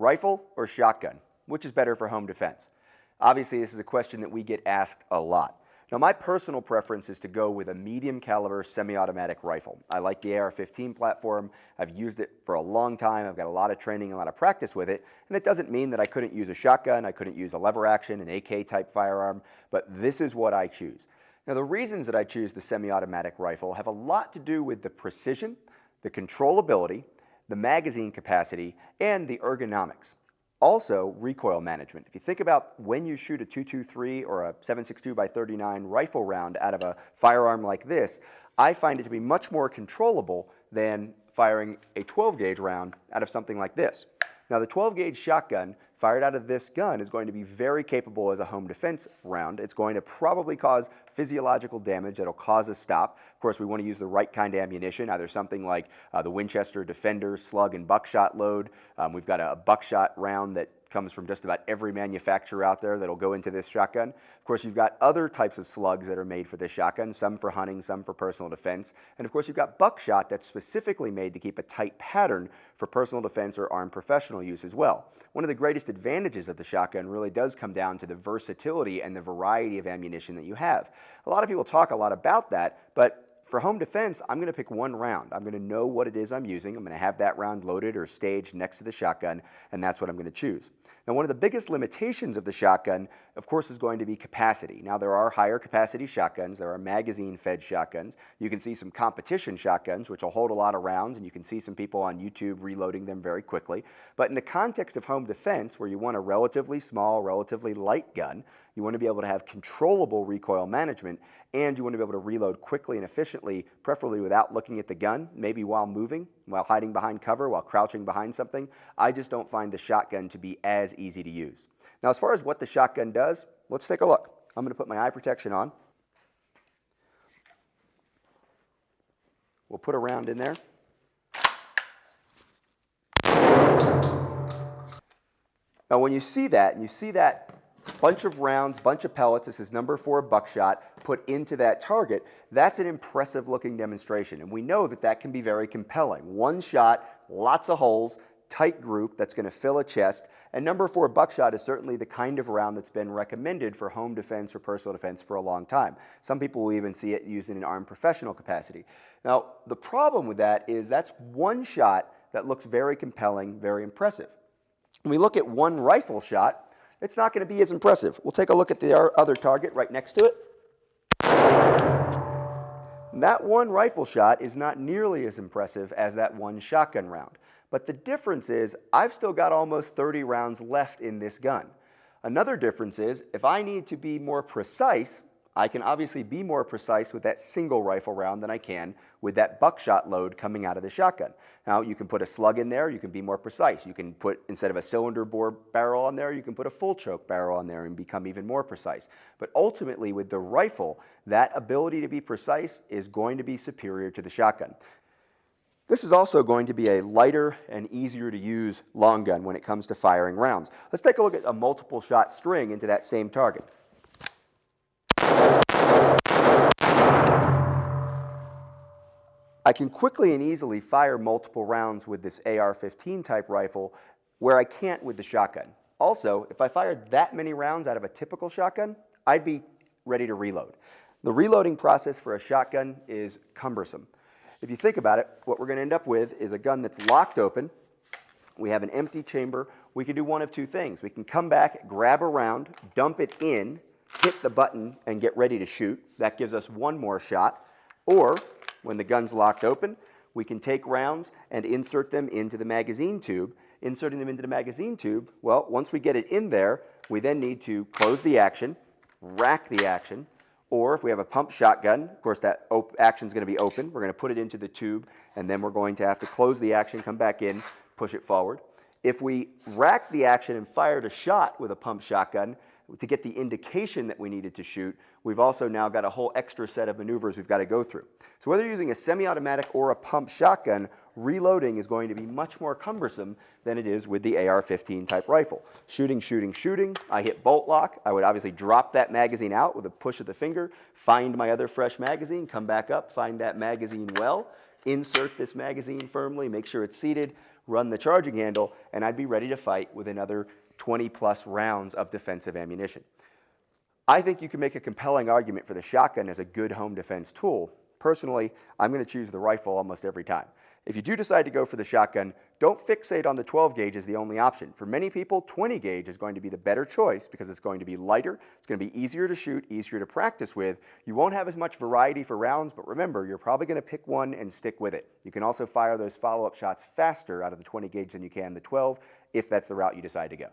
Rifle or shotgun? Which is better for home defense? Obviously, this is a question that we get asked a lot. Now, my personal preference is to go with a medium caliber semi-automatic rifle. I like the AR-15 platform. I've used it for a long time. I've got a lot of training, a lot of practice with it. And it doesn't mean that I couldn't use a shotgun, I couldn't use a lever action, an AK type firearm, but this is what I choose. Now, the reasons that I choose the semi-automatic rifle have a lot to do with the precision, the controllability, the magazine capacity, and the ergonomics. Also, recoil management. If you think about when you shoot a .223 or a 7.62 by 39 rifle round out of a firearm like this, I find it to be much more controllable than firing a 12 gauge round out of something like this. Now, the 12 gauge shotgun fired out of this gun is going to be very capable as a home defense round. It's going to probably cause physiological damage that'll cause a stop. Of course, we want to use the right kind of ammunition, either something like the Winchester Defender, Slug, and Buckshot load. We've got a Buckshot round that comes from just about every manufacturer out there that'll go into this shotgun. Of course, you've got other types of slugs that are made for this shotgun, some for hunting, some for personal defense. And of course, you've got Buckshot that's specifically made to keep a tight pattern for personal defense or armed professional use as well. One of the greatest advantages of the shotgun really does come down to the versatility and the variety of ammunition that you have. A lot of people talk a lot about that, but for home defense, I'm going to pick one round. I'm going to know what it is I'm using. I'm going to have that round loaded or staged next to the shotgun, and that's what I'm going to choose. Now, one of the biggest limitations of the shotgun, of course, is going to be capacity. Now, there are higher capacity shotguns. There are magazine-fed shotguns. You can see some competition shotguns, which will hold a lot of rounds, and you can see some people on YouTube reloading them very quickly. But in the context of home defense, where you want a relatively small, relatively light gun, you want to be able to have controllable recoil management, and you want to be able to reload quickly and efficiently, preferably without looking at the gun, maybe while moving, while hiding behind cover, while crouching behind something. I just don't find the shotgun to be as easy to use. Now, as far as what the shotgun does, let's take a look. I'm going to put my eye protection on. We'll put a round in there. Now, when you see that, and you see that bunch of rounds, bunch of pellets, this is number 4 Buckshot, put into that target, that's an impressive looking demonstration. And we know that that can be very compelling. One shot, lots of holes, tight group that's going to fill a chest. And number 4 Buckshot is certainly the kind of round that's been recommended for home defense or personal defense for a long time. Some people will even see it used in an armed professional capacity. Now, the problem with that is that's one shot that looks very compelling, very impressive. When we look at one rifle shot, it's not going to be as impressive. We'll take a look at the other target right next to it. That one rifle shot is not nearly as impressive as that one shotgun round. But the difference is I've still got almost 30 rounds left in this gun. Another difference is if I need to be more precise, I can obviously be more precise with that single rifle round than I can with that Buckshot load coming out of the shotgun. Now, you can put a slug in there, you can be more precise. You can put, instead of a cylinder bore barrel on there, you can put a full choke barrel on there and become even more precise. But ultimately, with the rifle, that ability to be precise is going to be superior to the shotgun. This is also going to be a lighter and easier to use long gun when it comes to firing rounds. Let's take a look at a multiple shot string into that same target. I can quickly and easily fire multiple rounds with this AR-15 type rifle where I can't with the shotgun. Also, if I fired that many rounds out of a typical shotgun, I'd be ready to reload. The reloading process for a shotgun is cumbersome. If you think about it, what we're going to end up with is a gun that's locked open. We have an empty chamber. We can do one of two things. We can come back, grab a round, dump it in, hit the button, and get ready to shoot. That gives us one more shot. Or, when the gun's locked open, we can take rounds and insert them into the magazine tube. Inserting them into the magazine tube, well, once we get it in there, we then need to close the action, rack the action, or if we have a pump shotgun, of course that action's going to be open. We're going to put it into the tube, and then we're going to have to close the action, come back in, push it forward. If we rack the action and fired a shot with a pump shotgun, to get the indication that we needed to shoot, we've also now got a whole extra set of maneuvers we've got to go through. So whether you're using a semi-automatic or a pump shotgun, reloading is going to be much more cumbersome than it is with the AR-15 type rifle. Shooting, shooting, shooting, I hit bolt lock. I would obviously drop that magazine out with a push of the finger, find my other fresh magazine, come back up, find that magazine well, insert this magazine firmly, make sure it's seated, run the charging handle, and I'd be ready to fight with another 20 plus rounds of defensive ammunition. I think you can make a compelling argument for the shotgun as a good home defense tool. Personally, I'm going to choose the rifle almost every time. If you do decide to go for the shotgun, don't fixate on the 12 gauge as the only option. For many people, 20 gauge is going to be the better choice because it's going to be lighter, it's going to be easier to shoot, easier to practice with. You won't have as much variety for rounds, but remember, you're probably going to pick one and stick with it. You can also fire those follow-up shots faster out of the 20 gauge than you can the 12 if that's the route you decide to go.